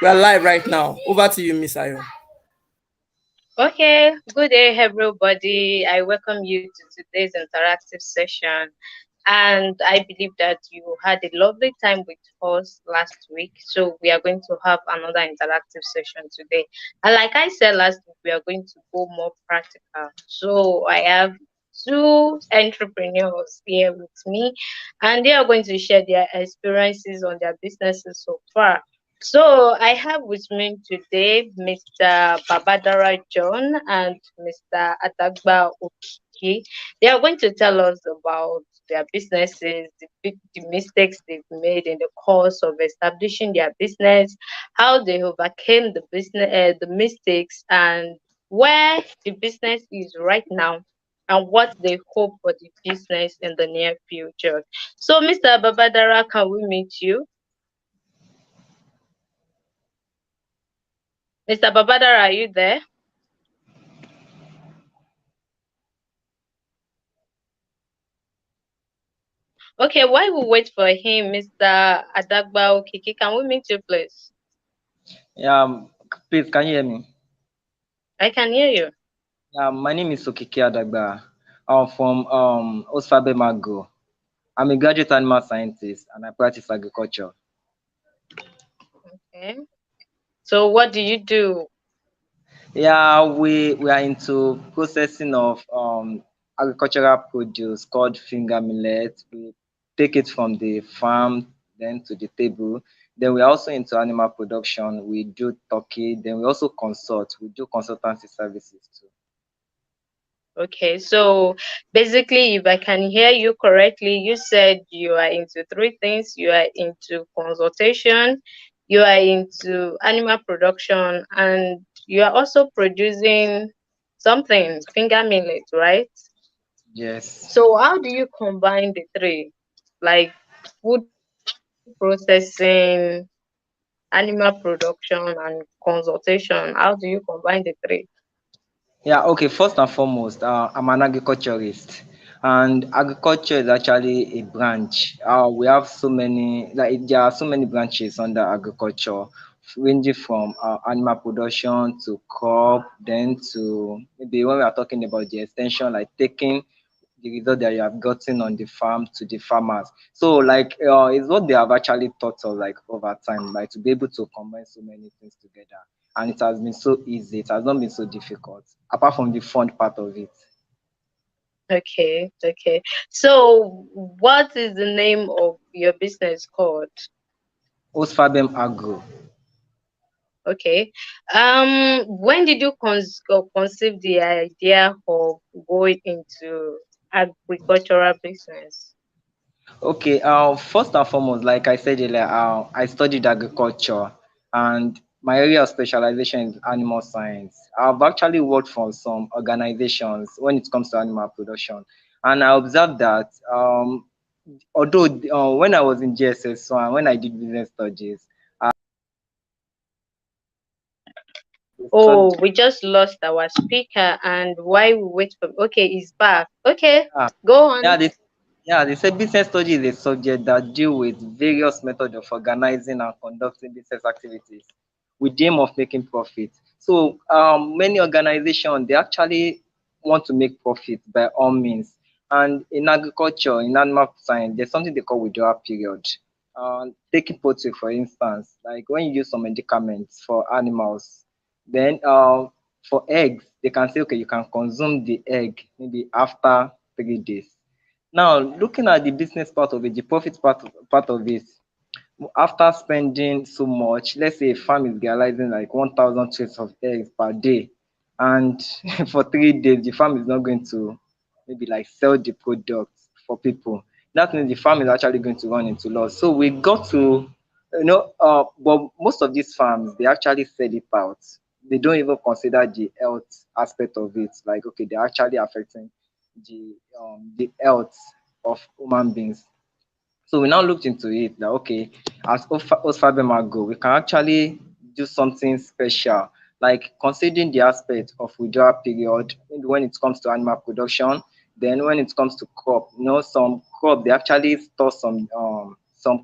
We're live right now. Over to you, Miss Ayo. Okay, good day, everybody. I welcome you to today's interactive session. And I believe that you had a lovely time with us last week. So we are going to have another interactive session today. And like I said last week, we are going to go more practical. So I have two entrepreneurs here with me, and they are going to share their experiences on their businesses so far. So I have with me today Mr. Babadara John and Mr. Adagba Okiki. They are going to tell us about their businesses, the mistakes they've made in the course of establishing their business, how they overcame the mistakes, and where the business is right now, and what they hope for the business in the near future. So, Mr. Babadara, can we meet you? Mr. Babadara, are you there? Okay, while we wait for him, Mr. Adagba Okiki, can we meet you, please? Yeah, please, can you hear me? I can hear you. Yeah, my name is Okiki Adagba. I'm from Osfabe Mago. I'm a graduate animal scientist and I practice agriculture. Okay. So what do you do? Yeah, we are into processing of agricultural produce called finger millet. We take it from the farm then to the table. Then we are also into animal production. We do turkey. Then we also consult. We do consultancy services too. Okay, so basically, if I can hear you correctly, you said you are into three things. You are into consultation, you are into animal production, and you are also producing something, finger millet, right? Yes. So how do you combine the three? Like food processing, animal production, and consultation. How do you combine the three? Yeah, okay. First and foremost, I'm an agriculturist, and agriculture is actually a branch. We have so many, like there are so many branches under agriculture, ranging from animal production to crop, then to maybe when we are talking about the extension, like taking the result that you have gotten on the farm to the farmers. So, like, it's what they have actually taught us, like over time, like to be able to combine so many things together, and it has been so easy. It has not been so difficult, apart from the fun part of it. Okay, okay. So what is the name of your business called? Osfabem Agro. Okay. When did you conceive the idea of going into agricultural business? Okay, first and foremost, like I said earlier, I studied agriculture and my area of specialization is animal science. I've actually worked for some organizations when it comes to animal production, and I observed that although when I was in GSS1, when I did business studies, Oh, we just lost our speaker, and while we wait for okay, he's back. Okay, yeah, go yeah, on. they say business study is a subject that deal with various methods of organizing and conducting business activities with the aim of making profit. So many organizations they actually want to make profit by all means. And in agriculture, in animal science, there's something they call withdrawal period. Taking poultry, for instance, like when you use some medicaments for animals, then for eggs, they can say, okay, you can consume the egg maybe after 3 days. Now, looking at the business part of it, the profit part of it, after spending so much, let's say a farm is realizing like 1,000 trays of eggs per day, and for 3 days, the farm is not going to maybe like sell the product for people. That means the farm is actually going to run into loss. So we got to, but most of these farms, they actually sell it out. They don't even consider the health aspect of it. Like, okay, they're actually affecting the health of human beings. So we now looked into it that okay, as Osfabema go, we can actually do something special, like considering the aspect of withdrawal period, maybe when it comes to animal production, then when it comes to crop, some crop they actually store some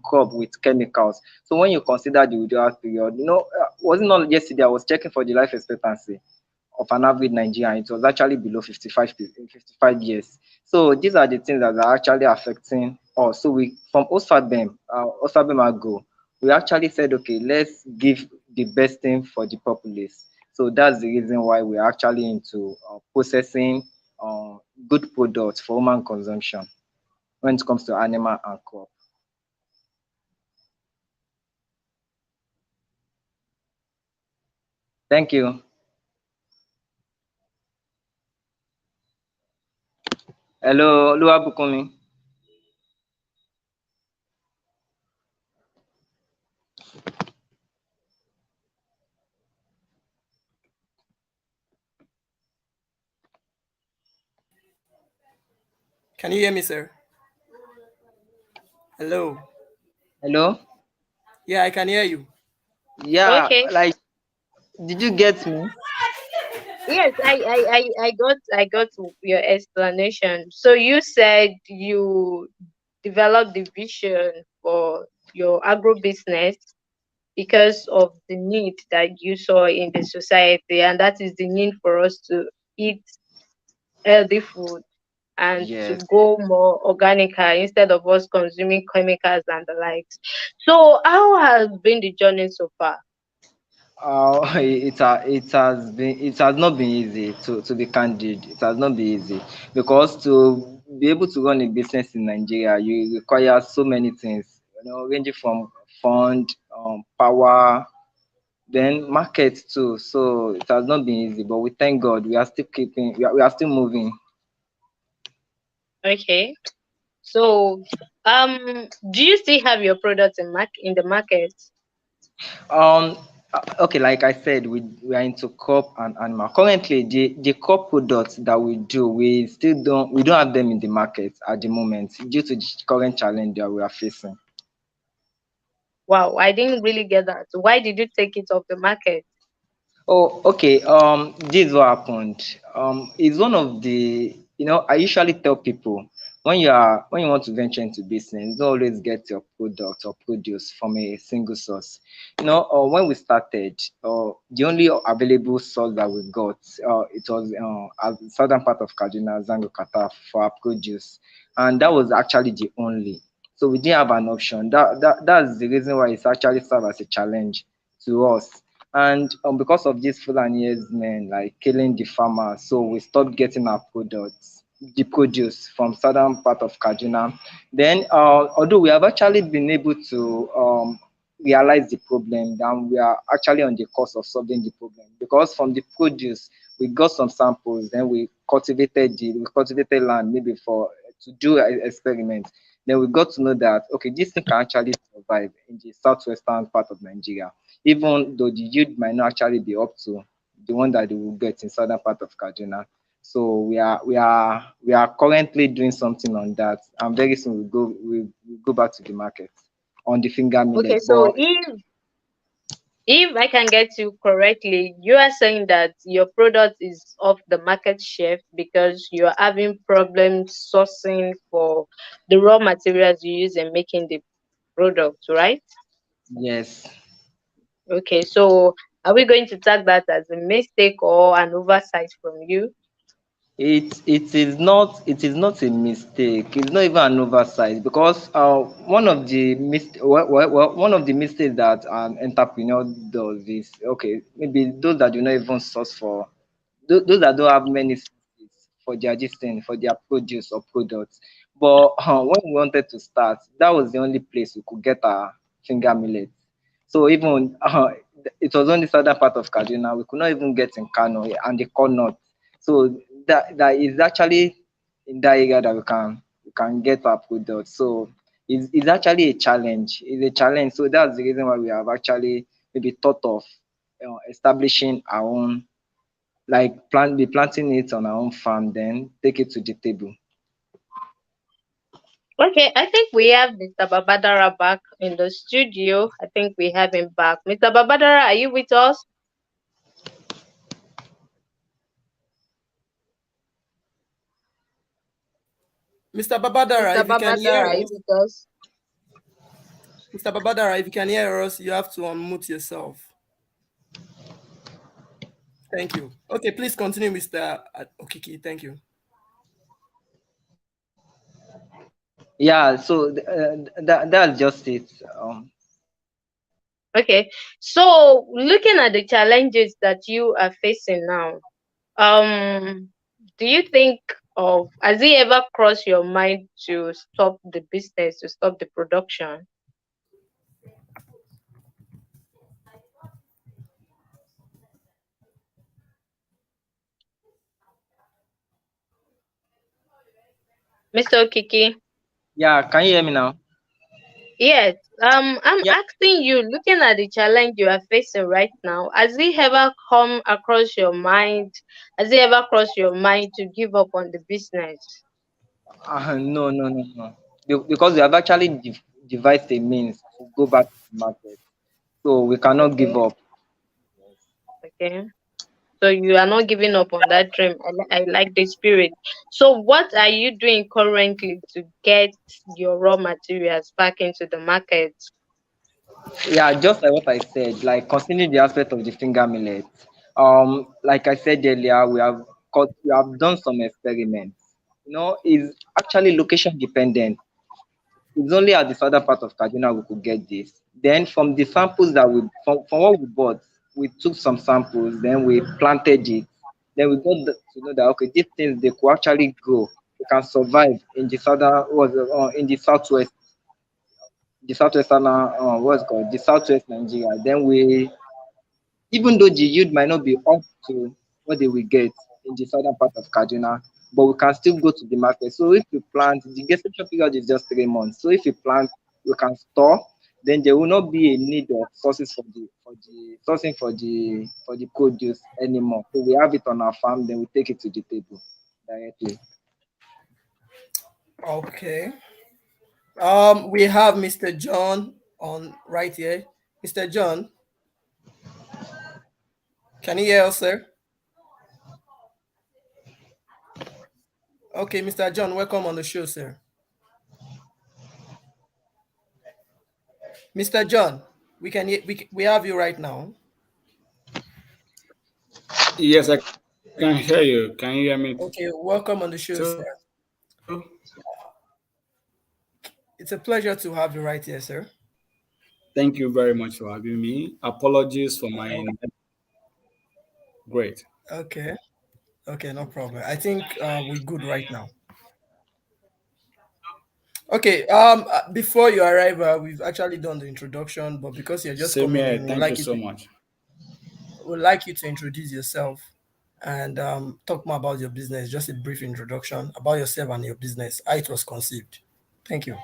crop with chemicals. So when you consider the withdrawal period, wasn't not yesterday. I was checking for the life expectancy of an average Nigerian. It was actually below 55 years. So these are the things that are actually affecting us. So we from Osfabem Agro, we actually said, okay, let's give the best thing for the populace. So that's the reason why we're actually into processing uh, good products for human consumption when it comes to animal and crop. Thank you. Hello, Luabukumi. Can you hear me, sir? Hello. Hello. Yeah, I can hear you. Yeah, Okay. like, did you get me? Yes, I got your explanation. So you said you developed the vision for your agro business because of the need that you saw in the society, and that is the need for us to eat healthy food and to Yes. go more organic instead of us consuming chemicals and the likes. So how has been the journey so far? It has not been easy to be candid. It has not been easy because to be able to run a business in Nigeria, you require so many things, ranging from fund, power, then market too. So it has not been easy, but we thank God we are still we are still moving. Okay. So do you still have your products in the market? Um, okay, like I said, we are into crop and animal. Currently, the crop products that we do, we don't have them in the market at the moment due to the current challenge that we are facing. Wow, I didn't really get that. Why did you take it off the market? Oh, okay. This is what happened. It's one of the, I usually tell people when you want to venture into business, don't always get your product or produce from a single source. When we started, the only available source that we got, it was southern part of Kaduna, Zango Qatar for our produce, and that was actually the only. So we didn't have an option. That's the reason why it's actually served as a challenge to us. And because of these Fulani men like killing the farmers, so we stopped getting our products, the produce from southern part of Kaduna. Then, although we have actually been able to realize the problem, then we are actually on the course of solving the problem because from the produce we got some samples, then we cultivated land maybe for to do an experiment. Then we got to know that okay, this thing can actually survive in the southwestern part of Nigeria even though the yield might not actually be up to the one that they will get in southern part of Kaduna. So we are currently doing something on that, and very soon we go back to the market on the finger Okay, millet. so But if I can get you correctly, you are saying that your product is off the market shelf because you are having problems sourcing for the raw materials you use in making the product, right? yes, Okay, so are we going to tag that as a mistake or an oversight from you? it is not a mistake. It's not even an oversight because one of the mistakes that an entrepreneur does is okay, maybe those that do not even source for those that don't have many sources for their this thing, for their produce or products. But when we wanted to start, that was the only place we could get our finger millet. So even it was only southern part of Kaduna. We could not even get in Kano and the corner. So that is actually in that area that we can get our product. So it's actually a challenge. It's a challenge. So that's the reason why we have actually maybe thought of establishing our own like be planting it on our own farm, then take it to the table. Okay, I think we have Mr. Babadara back in the studio. I think we have him back. Mr. Babadara, are you with us? Mr. Babadara, Mr. if you can hear Babadara, are you us, with us? Mr. Babadara, if you can hear us, you have to unmute yourself. Thank you. Okay, please continue, Mr. Okiki. Thank you. Yeah, so that's just it. Okay. So looking at the challenges that you are facing now, do you think of, has it ever crossed your mind to stop the business, to stop the production? Mr. Okiki? Yeah, can you hear me now? Yes. I'm Yeah. asking you, looking at the challenge you are facing right now, has it ever come across your mind? Has it ever crossed your mind to give up on the business? No, no, no, no. Because we have actually devised a means to go back to the market, so we cannot give Okay. up. Okay. So you are not giving up on that dream. I like the spirit. So what are you doing currently to get your raw materials back into the market? Yeah, just like what I said, like considering the aspect of the finger millet. Like I said earlier, we have done some experiments. It's actually location dependent. It's only at the southern part of Kaduna we could get this. Then from the samples from what we bought, we took some samples, then we planted it. Then we got to know that okay, these things they could actually grow. They can survive in the in the southwestern what's it called, the southwest Nigeria. Then even though the yield might not be up to what they will get in the southern part of Kaduna, but we can still go to the market. So if you plant, the gestation period is just 3 months. So if you plant, you can store. Then there will not be a need of sources for the sourcing for the produce anymore. So we have it on our farm, then we take it to the table directly. Okay. We have Mr. John on right here. Mr. John, can you hear us, sir? Okay, Mr. John, welcome on the show, sir. Mr. John, we have you right now. Yes, I can hear you. Can you hear me? Okay, welcome on the show, sir. It's a pleasure to have you right here, sir. Thank you very much for having me. Apologies for my great. Okay. Okay, no problem. I think we're good right now. Okay. Before you arrive, we've actually done the introduction, but because you're just Same coming here. in, Thank you so much. we'd like you to introduce yourself and talk more about your business. Just a brief introduction about yourself and your business, how it was conceived. Thank you.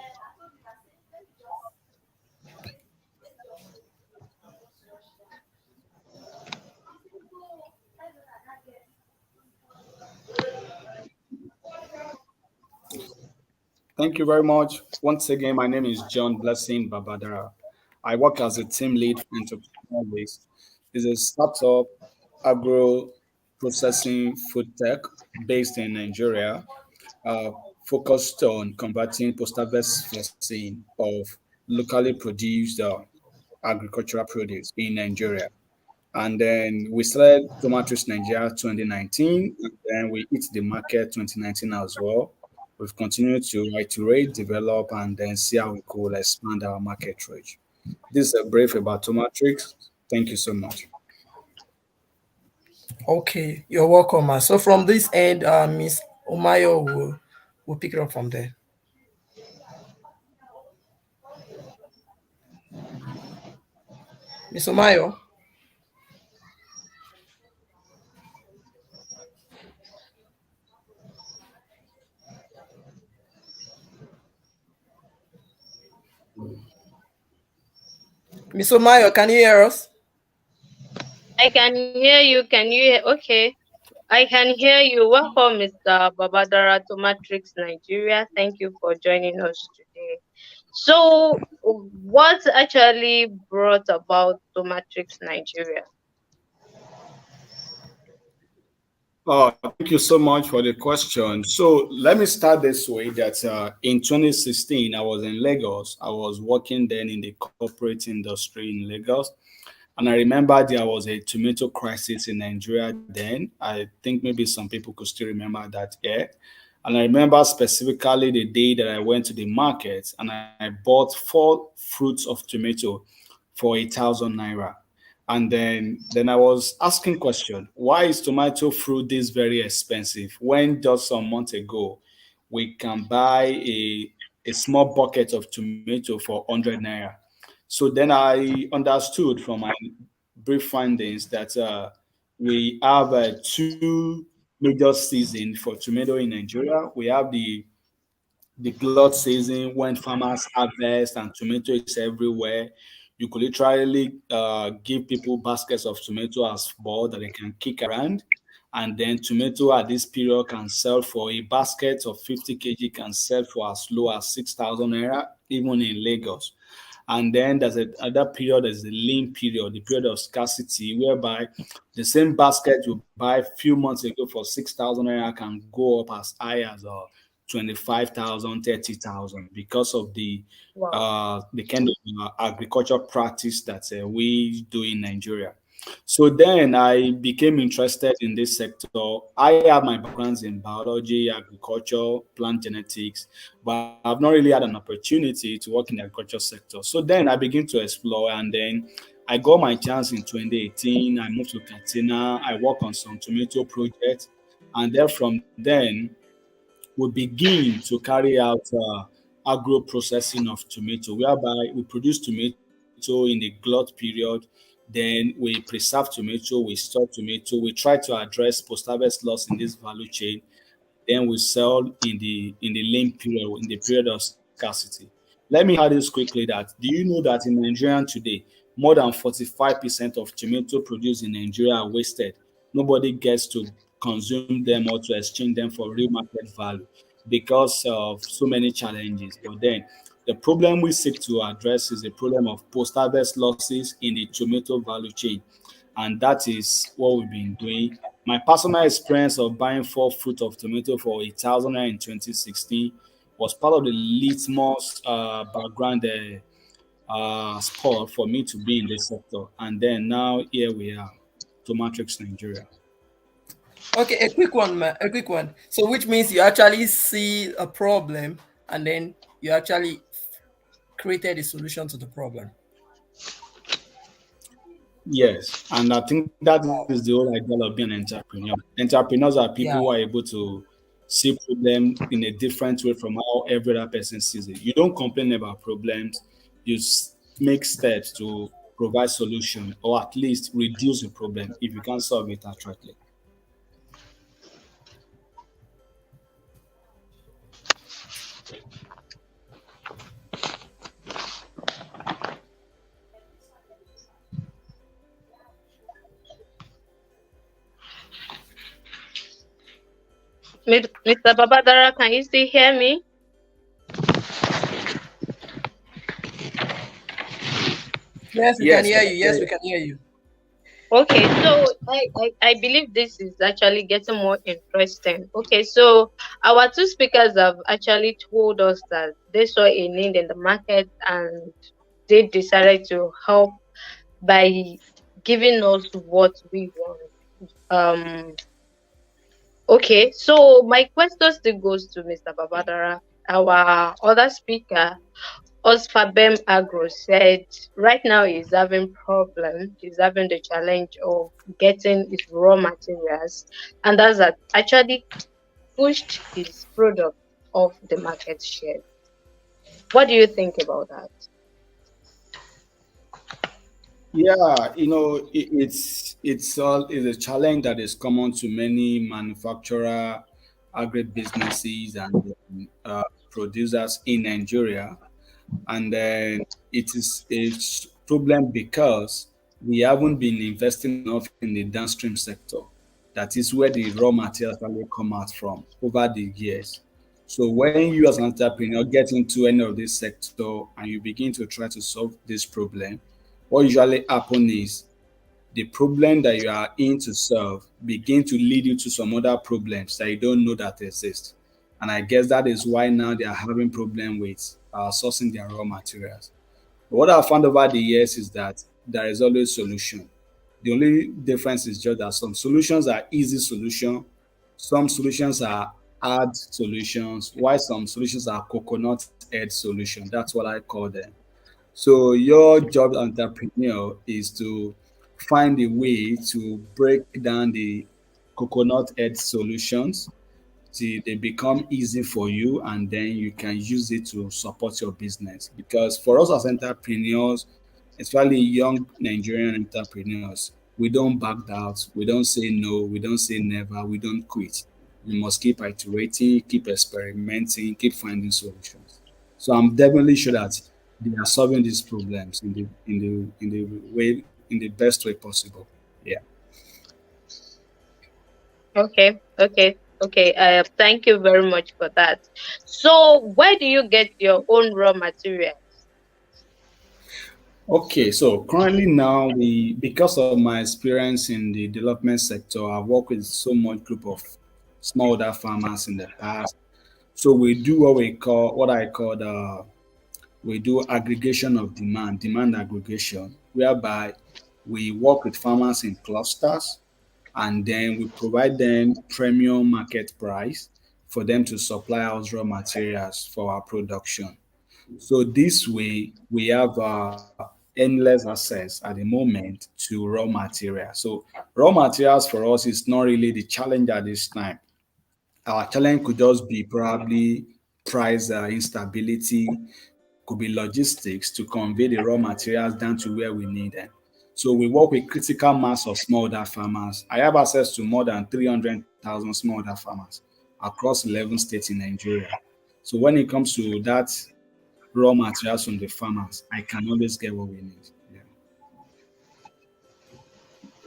Thank you very much. Once again, my name is John Blessing Babadara. I work as a team lead for Entrepreneur Base. It's a startup agro processing food tech based in Nigeria, uh, focused on converting post-harvest sourcing of locally produced agricultural produce in Nigeria. And then we started Tomatoes Nigeria 2019, and then we hit the market 2019 as well. We've continued to iterate, develop, and then see how we could expand our market reach. This is a brief about Tomatrix. Thank you so much. Okay, you're welcome. So from this end, Miss Omayo will pick it up from there. Miss Omayo. Miss Omayo, can you hear us? I can hear you. Can you hear? Okay. I can hear you. Welcome, Mr. Babadara to Matrix Nigeria. Thank you for joining us today. So, what actually brought about to Matrix Nigeria? Thank you so much for the question. So let me start this way that in 2016, I was in Lagos. I was working then in the corporate industry in Lagos. And I remember there was a tomato crisis in Nigeria then. I think maybe some people could still remember that year. And I remember specifically the day that I went to the market and I bought 4 fruits of tomato for 1,000 naira. And then I was asking question, why is tomato fruit this very expensive when just some months ago we can buy a small bucket of tomato for 100 naira. So then I understood from my brief findings that we have 2 major seasons for tomato in Nigeria. We have the glut season when farmers harvest and tomato is everywhere. You could literally give people baskets of tomato as ball that they can kick around. And then tomato at this period can sell for a basket of 50 kg can sell for as low as 6,000 naira, even in Lagos. And then there's another period, there's the lean period, the period of scarcity, whereby the same basket you buy a few months ago for 6,000 naira can go up as high as 25,000, 30,000 because of Wow. the kind of agriculture practice that we do in Nigeria. So then I became interested in this sector. I have my backgrounds in biology, agriculture, plant genetics, but I've not really had an opportunity to work in the agriculture sector. So then I began to explore, and then I got my chance in 2018. I moved to Katina. I worked on some tomato projects, and then from then we begin to carry out agro processing of tomato, whereby we produce tomato in the glut period, then we preserve tomato, we store tomato, we try to address post-harvest loss in this value chain, then we sell in the lean period, in the period of scarcity. Let me add this quickly that do you know that in Nigeria today, more than 45% of tomato produced in Nigeria are wasted? Nobody gets to consume them or to exchange them for real market value because of so many challenges. But then the problem we seek to address is the problem of post-harvest losses in the tomato value chain, and that is what we've been doing. My personal experience of buying 4 fruit of tomato for 1,000 in 2016 was part of the litmus background sport for me to be in this sector. And then now here we are, Tomatrix Nigeria. Okay, a quick one, man. A quick one. So, which means you actually see a problem and then you actually created a solution to the problem. Yes, and I think that is the whole idea of being an entrepreneur. Entrepreneurs are people who Yeah. are able to see problem in a different way from how every other person sees it. You don't complain about problems, you make steps to provide solution or at least reduce the problem if you can't solve it accurately. Mr. Babadara, can you still hear me? Yes, we can Yes, hear you. Yes, we can hear you. Okay, so I believe this is actually getting more interesting. Okay, so our two speakers have actually told us that they saw a need in the market and they decided to help by giving us what we want. Okay, so my question still goes to Mr. Babadara. Our other speaker, Osfabem Agro, said right now he's having problem. He's having the challenge of getting his raw materials, and that's actually pushed his product off the market share. What do you think about that? yeah, it's a challenge that is common to many manufacturer, agribusinesses, and producers in Nigeria. And then it is a problem because we haven't been investing enough in the downstream sector. That is where the raw materials actually come out from over the years. So when you as an entrepreneur get into any of this sector and you begin to try to solve this problem, what usually happens is the problem that you are in to solve begin to lead you to some other problems that you don't know that exist. And I guess that is why now they are having problem with sourcing their raw materials. But what I found over the years is that there is always solution. The only difference is just that some solutions are easy solution, some solutions are hard solutions, while some solutions are coconut head solution. That's what I call them. So your job as entrepreneur is to find a way to break down the coconut head solutions till they become easy for you, and then you can use it to support your business. Because for us as entrepreneurs, especially young Nigerian entrepreneurs, we don't back out, we don't say no, we don't say never, we don't quit. We must keep iterating, keep experimenting, keep finding solutions. So I'm definitely sure that they are solving these problems in the best way possible. Yeah. Okay, okay, okay. Thank you very much for that. So, where do you get your own raw materials? Okay, so currently now we, because of my experience in the development sector, I've worked with so much group of smallholder farmers in the past. So we do what I call we do aggregation of demand aggregation, whereby we work with farmers in clusters, and then we provide them premium market price for them to supply us raw materials for our production. So this way, we have endless access at the moment to raw material. So raw materials for us is not really the challenge at this time. Our challenge could just be probably price instability, could be logistics to convey the raw materials down to where we need them. So we work with critical mass of smallholder farmers. I have access to more than 300,000 smallholder farmers across 11 states in Nigeria. So when it comes to that raw materials from the farmers, I can always get what we need. Yeah.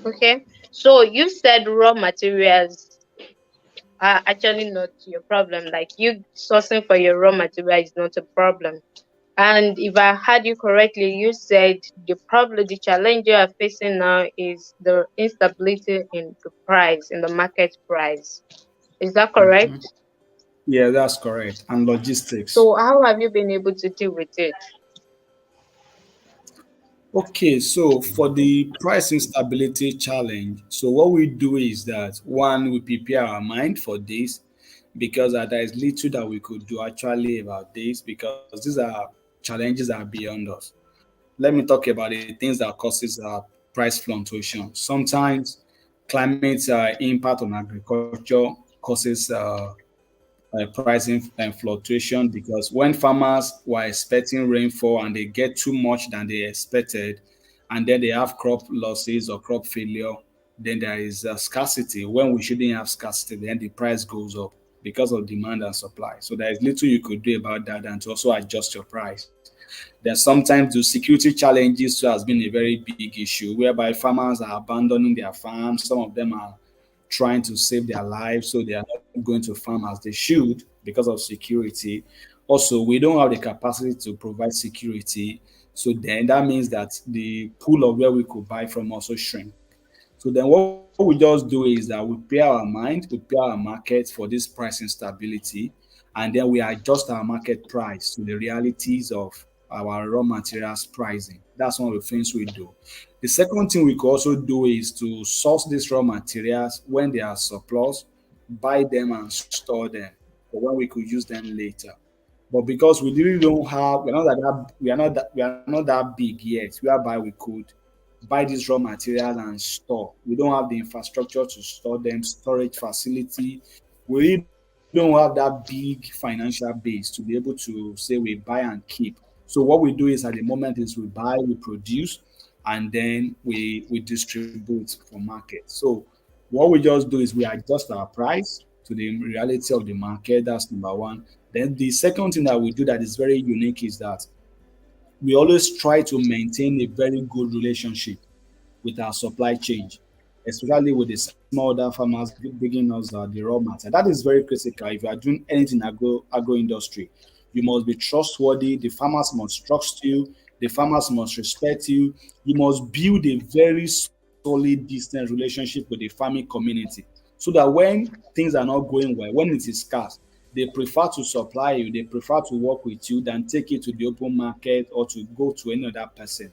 Okay, so you said raw materials are actually not your problem. Like you sourcing for your raw material is not a problem. And if I heard you correctly, you said the problem, the challenge you are facing now is the instability in the price, in the market price. Is that correct? Mhm. Yeah, that's correct. And logistics. So how have you been able to deal with it? Okay, so for the price instability challenge, so what we do is that one, we prepare our mind for this, because there is little that we could do actually about this, because these are challenges that are beyond us. Let me talk about the things that causes price fluctuation. Sometimes climate impact on agriculture causes pricing and fluctuation, because when farmers were expecting rainfall and they get too much than they expected, and then they have crop losses or crop failure, then there is scarcity. When we shouldn't have scarcity, then the price goes up because of demand and supply. So there is little you could do about that and to also adjust your price. Then sometimes the security challenges too has been a very big issue, whereby farmers are abandoning their farms. Some of them are trying to save their lives, so they are not going to farm as they should because of security. Also, we don't have the capacity to provide security, so then that means that the pool of where we could buy from also shrink. So then what we just do is that we prepare our mind, we prepare our market for this pricing stability, and then we adjust our market price to the realities of our raw materials pricing. That's one of the things we do. The second thing we could also do is to source these raw materials when they are surplus, buy them and store them for when we could use them later. But because we really don't have, we are not that big yet, whereby we could buy these raw materials and store. We don't have the infrastructure to store them, storage facility. We really don't have that big financial base to be able to say we buy and keep. So what we do is at the moment is we buy, we produce, and then we distribute for market. So what we just do is we adjust our price to the reality of the market. That's number one. Then the second thing that we do that is very unique is that we always try to maintain a very good relationship with our supply chain, especially with the smallholder farmers bringing us the raw material. That is very critical. If you are doing anything agro industry, you must be trustworthy. The farmers must trust you. The farmers must respect you. You must build a very solid, distant relationship with the farming community, so that when things are not going well, when it is scarce, they prefer to supply you. They prefer to work with you than take it to the open market or to go to any other person.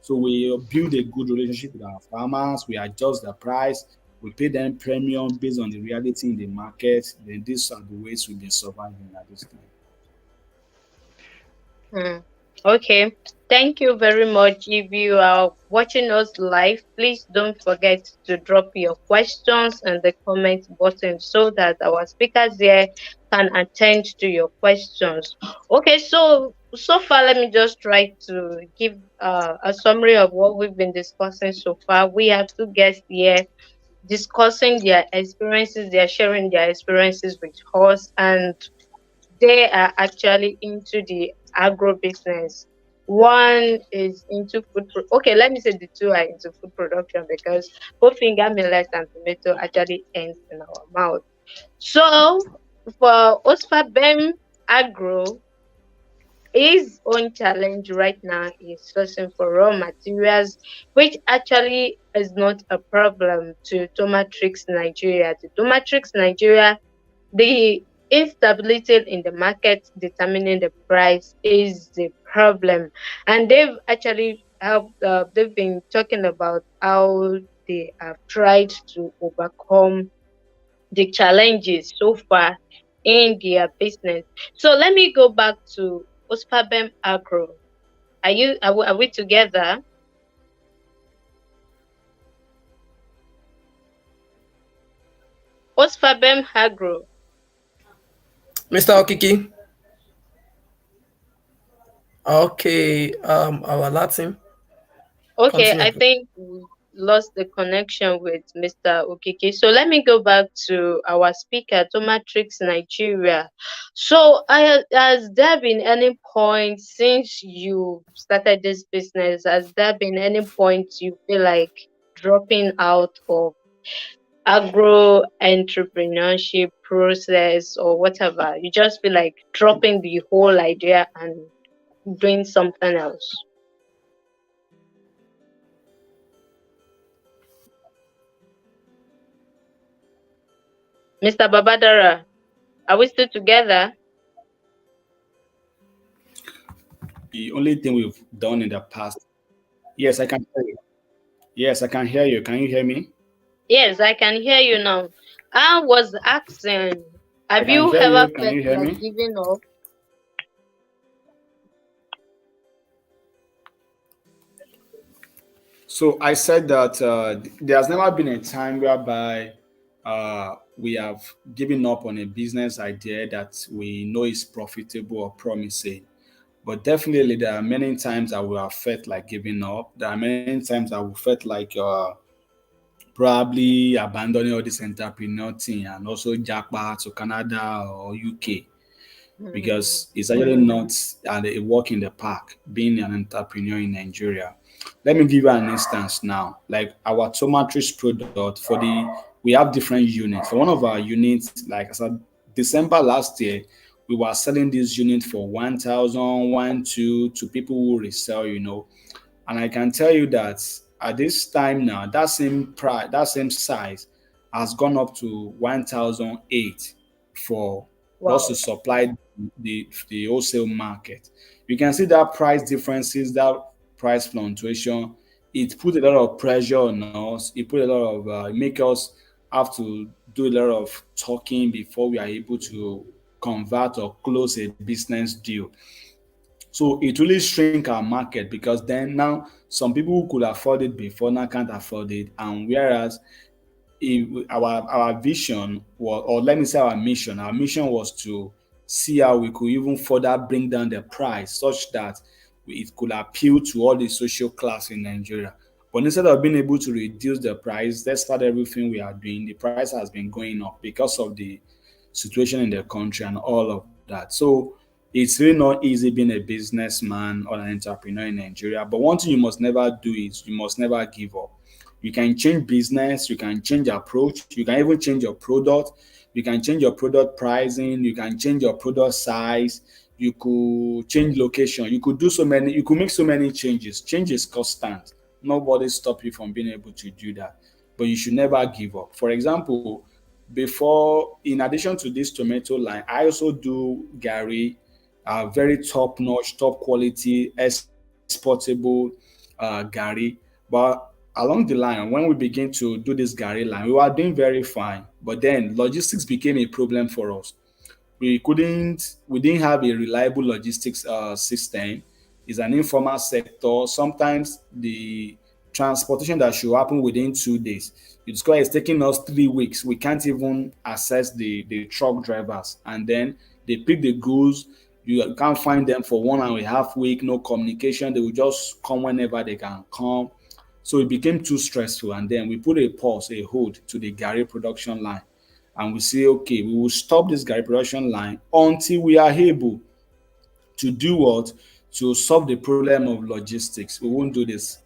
So we build a good relationship with our farmers. We adjust the price. We pay them premium based on the reality in the market. Then these are the ways we've been surviving at this time. Hmm. Okay. Thank you very much. If you are watching us live, please don't forget to drop your questions in the comment button so that our speakers here can attend to your questions. Okay, so far, let me just try to give a summary of what we've been discussing so far. We have two guests here discussing their experiences, they are sharing their experiences with us, and they are actually into the agro business. One is into okay, let me say the two are into food production because both finger millet and tomato actually ends in our mouth. So for Ospabem Agro, his own challenge right now is sourcing for raw materials, which actually is not a problem to Tomatrix Nigeria. To Tomatrix Nigeria, the instability in the market determining the price is the problem. And they've actually helped, they've been talking about how they have tried to overcome the challenges so far in their business. So let me go back to Ospabem Agro. Are we together? Ospabem Agro. Mr. Okiki. Okay, our Latin. Okay, Continue, I please. think we lost the connection with Mr. Okiki. So let me go back to our speaker, Tomatrix Nigeria. So has there been any point since you started this business, has there been any point you feel like dropping out of agro entrepreneurship process or whatever? You just feel like dropping the whole idea and doing something else? Mr. Babadara, are we still together? The only thing we've done in the past. Yes, I can hear you. Yes, I can hear you. Can you hear me? Yes, I can hear you now. I was asking, I have can you hear ever you. Can felt you hear like me? giving up? So I said that there's never been a time whereby we have given up on a business idea that we know is profitable or promising. But definitely, there are many times that we have felt like giving up. There are many times that we felt like probably abandoning all this entrepreneur thing and also japa to Canada or UK Hmm. because it's actually not a walk in the park being an entrepreneur in Nigeria. Let me give you an instance now. Like our tomatrish product we have different units. For one of our units, like I said, December last year, we were selling this unit for 1,000, 2 to people who resell. And I can tell you that at this time now, that same price, that same size has gone up to 1,008 for us to Wow. supply the wholesale market. You can see that price differences, that price fluctuation. It put a lot of pressure on us. It put a lot of make us have to do a lot of talking before we are able to convert or close a business deal. So it really shrink our market because then now some people who could afford it before now can't afford it. And whereas if our vision was, or let me say our mission was to see how we could even further bring down the price such that it could appeal to all the social class in Nigeria. But instead of being able to reduce the price, despite everything we are doing, the price has been going up because of the situation in the country and all of that. So it's really not easy being a businessman or an entrepreneur in Nigeria. But one thing you must never do is you must never give up. You can change business, you can change approach, you can even change your product, you can change your product pricing, you can change your product size, you could change location, you could make so many changes. Change is constant. Nobody stop you from being able to do that. But you should never give up. For example, before, in addition to this tomato line, I also do Gary, very top notch, top quality, exportable. Gary. But along the line, when we begin to do this Gary line, we were doing very fine. But then logistics became a problem for us. We didn't have a reliable logistics system. It's an informal sector. Sometimes the transportation that should happen within 2 days, it's taking us 3 weeks. We can't even access the truck drivers, and then they pick the goods. You can't find them for 1.5 week, no communication. They will just come whenever they can come. So it became too stressful, and then we put a pause, a hold to the Gary production line, and we say, okay, we will stop this Gary production line until we are able to do what? To solve the problem of logistics. We won't do this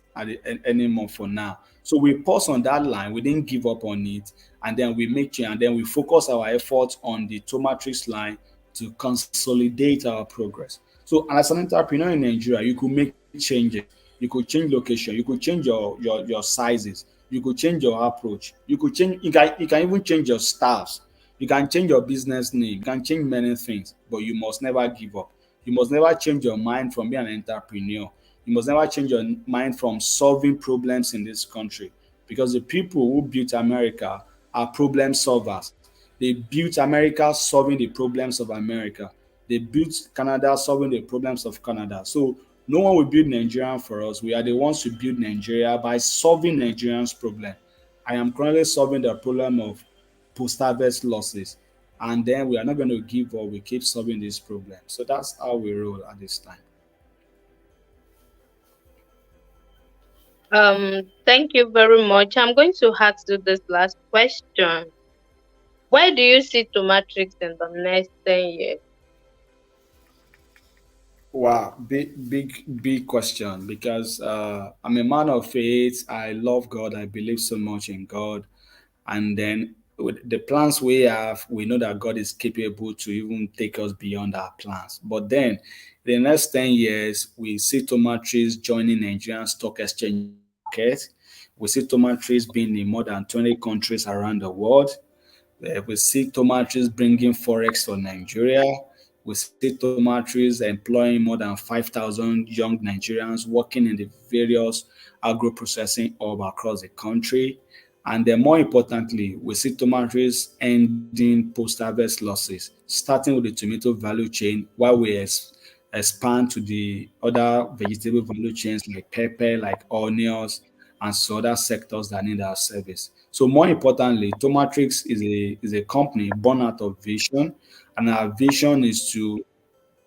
anymore for now. So we pause on that line. We didn't give up on it, and then we make change, and then we focus our efforts on the Tomatrix line to consolidate our progress. So as an entrepreneur in Nigeria, you could make changes. You could change location. You could change your sizes. You could change your approach. You can even change your staffs. You can change your business name. You can change many things, but you must never give up. You must never change your mind from being an entrepreneur. You must never change your mind from solving problems in this country, because the people who built America are problem solvers. They built America solving the problems of America. They built Canada solving the problems of Canada. So no one will build Nigeria for us. We are the ones who build Nigeria by solving Nigerians' problem. I am currently solving the problem of post-harvest losses. And then we are not going to give up. We keep solving this problem. So that's how we roll at this time. Thank you very much. I'm going to ask you this last question. Where do you see Tomatrix in the next 10 years? Wow, big question, because I'm a man of faith. I love God. I believe so much in God. And then with the plans we have, we know that God is capable to even take us beyond our plans. But then the next 10 years, we see Tomatrix joining Nigerian stock exchange market. We see Tomatrix being in more than 20 countries around the world. We see Tomatrix bringing forex for Nigeria. We see Tomatrix employing more than 5,000 young Nigerians working in the various agro-processing hub across the country. And then more importantly, we see Tomatrix ending post-harvest losses, starting with the tomato value chain while we expand to the other vegetable value chains like pepper, like onions, and some other sectors that need our service. So more importantly, Tomatrix is a company born out of vision, and our vision is to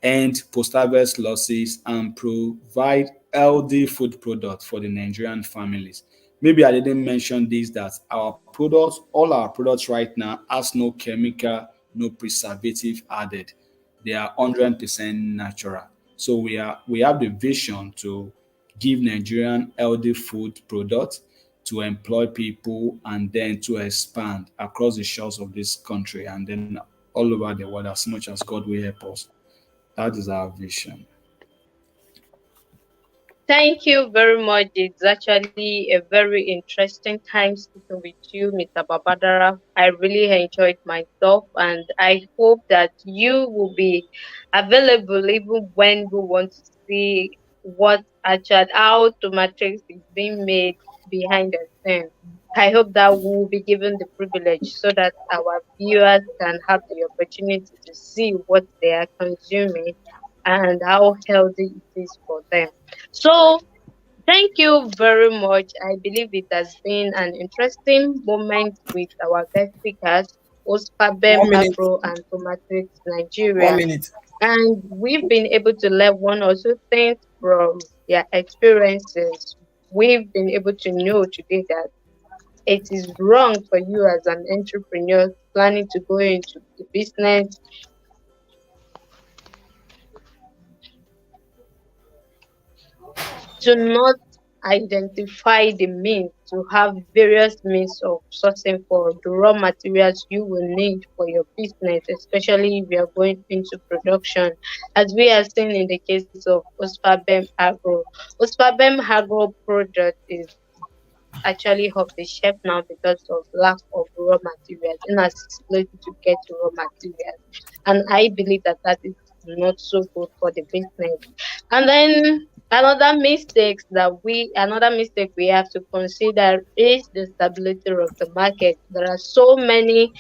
end post-harvest losses and provide healthy food products for the Nigerian families. Maybe I didn't mention this, that our products, all our products right now has no chemical, no preservative added. They are 100% natural. So we have the vision to give Nigerian healthy food products, to employ people, and then to expand across the shores of this country and then all over the world as much as God will help us. That is our vision. Thank you very much. It's actually a very interesting time speaking with you, Mr. Babadara. I really enjoyed myself, and I hope that you will be available even when we want to see what actually how Tomatrix is being made behind the scenes. I hope that we will be given the privilege so that our viewers can have the opportunity to see what they are consuming and how healthy it is for them. So, thank you very much. I believe it has been an interesting moment with our guest speakers, Ospabem 1 minute. Agro and Tomatrix 1 Nigeria. minute. And we've been able to learn one or two things from their experiences. We've been able to know today that it is wrong for you as an entrepreneur planning to go into the business to not identify the means to have various means of sourcing for the raw materials you will need for your business, especially if you are going into production, as we are seeing in the case of Ospabem Agro. Ospabem Agro product is actually off the shelf now because of lack of raw materials, inaccessibility to get raw materials, and I believe that that is not so good for the business. And then Another mistake we have to consider is the stability of the market. There are so many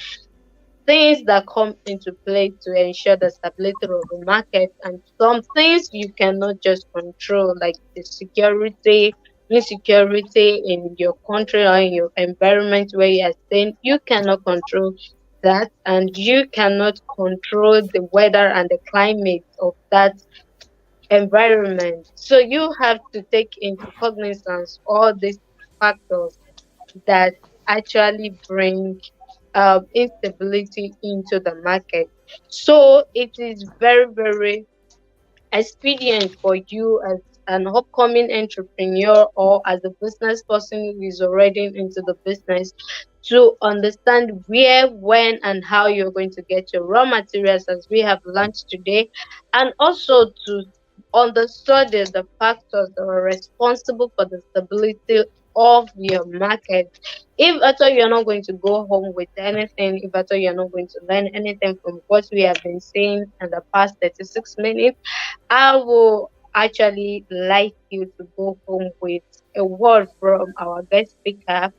things that come into play to ensure the stability of the market, and some things you cannot just control, like the security, insecurity in your country or in your environment where you are staying. You cannot control that, and you cannot control the weather and the climate of that environment. So you have to take into cognizance all these factors that actually bring instability into the market. So it is very, very expedient for you as an upcoming entrepreneur or as a business person who is already into the business to understand where, when, and how you're going to get your raw materials, as we have learned today, and also to understand the factors that are responsible for the stability of your market. If at all you're not going to go home with anything, if at all you're not going to learn anything from what we have been saying in the past 36 minutes, I will actually like you to go home with a word from our guest speaker.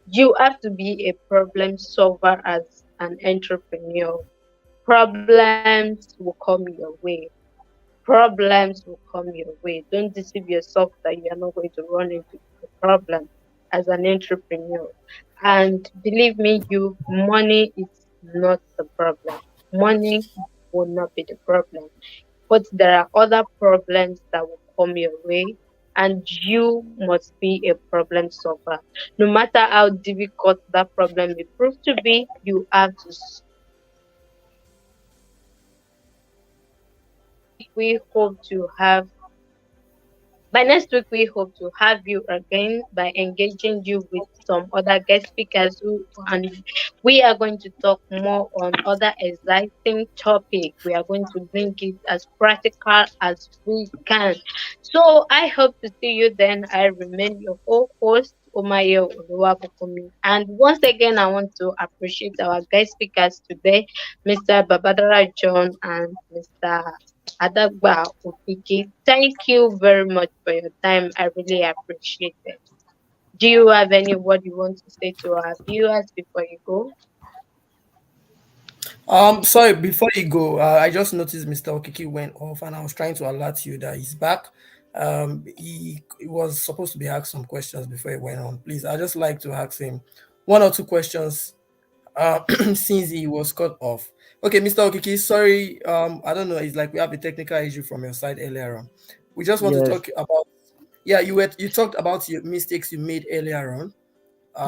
You have to be a problem solver as an entrepreneur. Problems will come your way. Problems will come your way. Don't deceive yourself that you are not going to run into a problem as an entrepreneur. And believe me, money is not the problem. Money will not be the problem, but there are other problems that will come your way, and you must be a problem solver. No matter how difficult that problem may prove to be, you have to. We hope to have By next week, we hope to have you again by engaging you with some other guest speakers and we are going to talk more on other exciting topics. We are going to bring it as practical as we can. So I hope to see you then. I remain your host, Omayo Oluwabukumi. And once again, I want to appreciate our guest speakers today, Mr. Babadara John and Mr. Adagba Opiki. Thank you very much for your time. I really appreciate it. Do you have any word you want to say to our viewers before you go? Sorry, before you go, I just noticed Mr. Okiki went off, and I was trying to alert you that he's back. He was supposed to be asked some questions before he went on. Please, I just like to ask him one or two questions since he was cut off. Okay, Mr. Okiki, sorry, I don't know. It's like we have a technical issue from your side earlier on. We just want to Yes, talk about, yeah, you talked about your mistakes you made earlier on,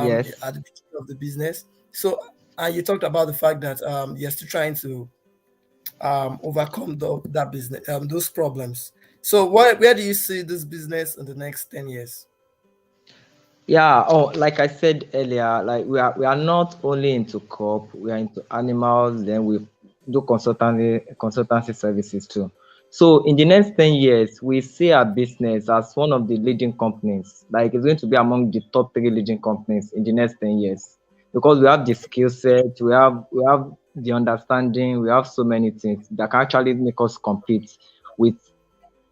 yes. at the beginning of the business. So, and you talked about the fact that you're still trying to overcome that business, those problems. So, where do you see this business in the next 10 years? Yeah, oh, like I said earlier, like we are not only into crop, we are into animals, then we do consultancy services too. So in the next 10 years, we see our business as one of the leading companies. Like it's going to be among the top three leading companies in the next 10 years. Because we have the skill set, we have the understanding, we have so many things that can actually make us compete with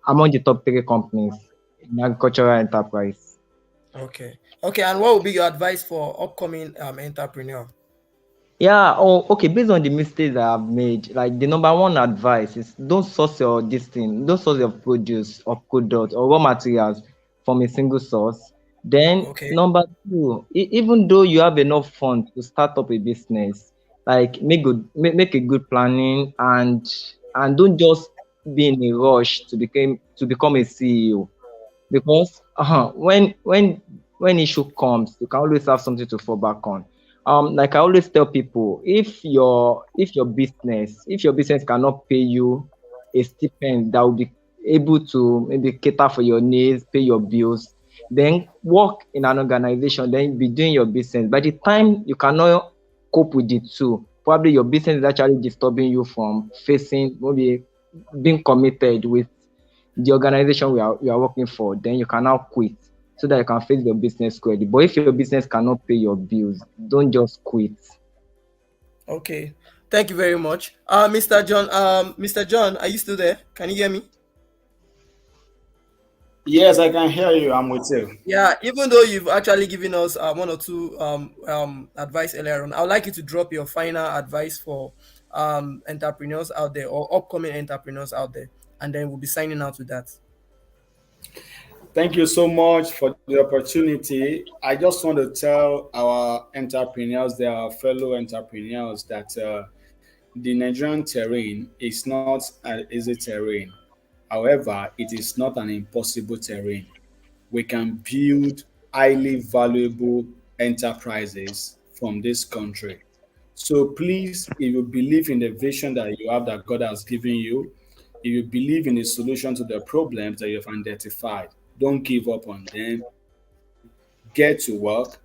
among the top three companies in agricultural enterprise. Okay. Okay. And what would be your advice for upcoming entrepreneur? Yeah, oh, okay. Based on the mistakes that I've made, like the number one advice is don't source your produce or product or raw materials from a single source. Then Okay. number two, even though you have enough funds to start up a business, like make a good planning and don't just be in a rush to become a CEO because when issue comes, you can always have something to fall back on. Like I always tell people, if your business cannot pay you a stipend that will be able to maybe cater for your needs, pay your bills, then work in an organization, then be doing your business. By the time you cannot cope with the two, probably your business is actually disturbing you from facing maybe being committed with the organization you are working for, then you can now quit so that you can face your business squarely. But if your business cannot pay your bills, don't just quit. Okay. Thank you very much. Mr. John, are you still there? Can you hear me? Yes, I can hear you. I'm with you. Yeah, even though you've actually given us one or two advice earlier on, I would like you to drop your final advice for entrepreneurs out there or upcoming entrepreneurs out there, and then we'll be signing out with that. Thank you so much for the opportunity. I just want to tell our entrepreneurs, their fellow entrepreneurs, that the Nigerian terrain is not an easy terrain. However, it is not an impossible terrain. We can build highly valuable enterprises from this country. So please, if you believe in the vision that you have that God has given you, if you believe in the solution to the problems that you've identified, don't give up on them. Get to work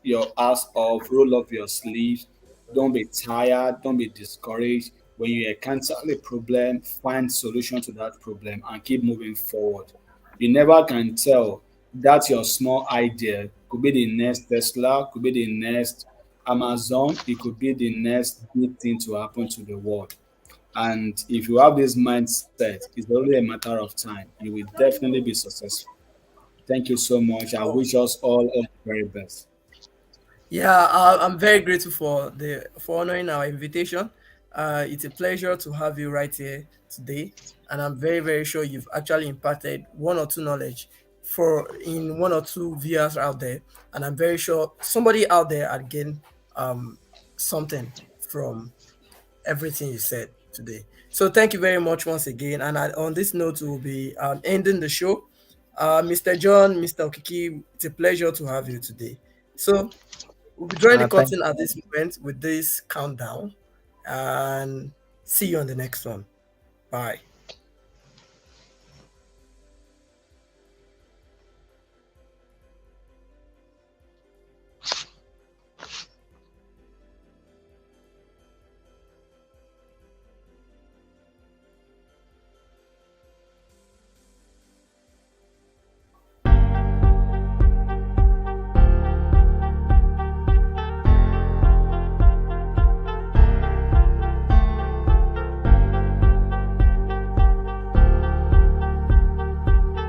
your ass off, roll up your sleeves. Don't be tired, don't be discouraged. When you encounter a problem, find solution to that problem and keep moving forward. You never can tell that your small idea could be the next Tesla, could be the next Amazon, it could be the next big thing to happen to the world. And if you have this mindset, it's only a matter of time. You will definitely be successful. Thank you so much. I Oh, wish us all the very best. yeah, I'm very grateful for the for honoring our invitation. It's a pleasure to have you right here today, and I'm very sure you've actually imparted one or two knowledge for in one or two viewers out there, and I'm very sure somebody out there had gained um something from everything you said today. So thank you very much once again. And on this note, we'll be ending the show. Mr. John, Mr. Okiki, it's a pleasure to have you today. So we'll be drawing the Thank curtain at this moment with this countdown, and see you on the next one. Bye.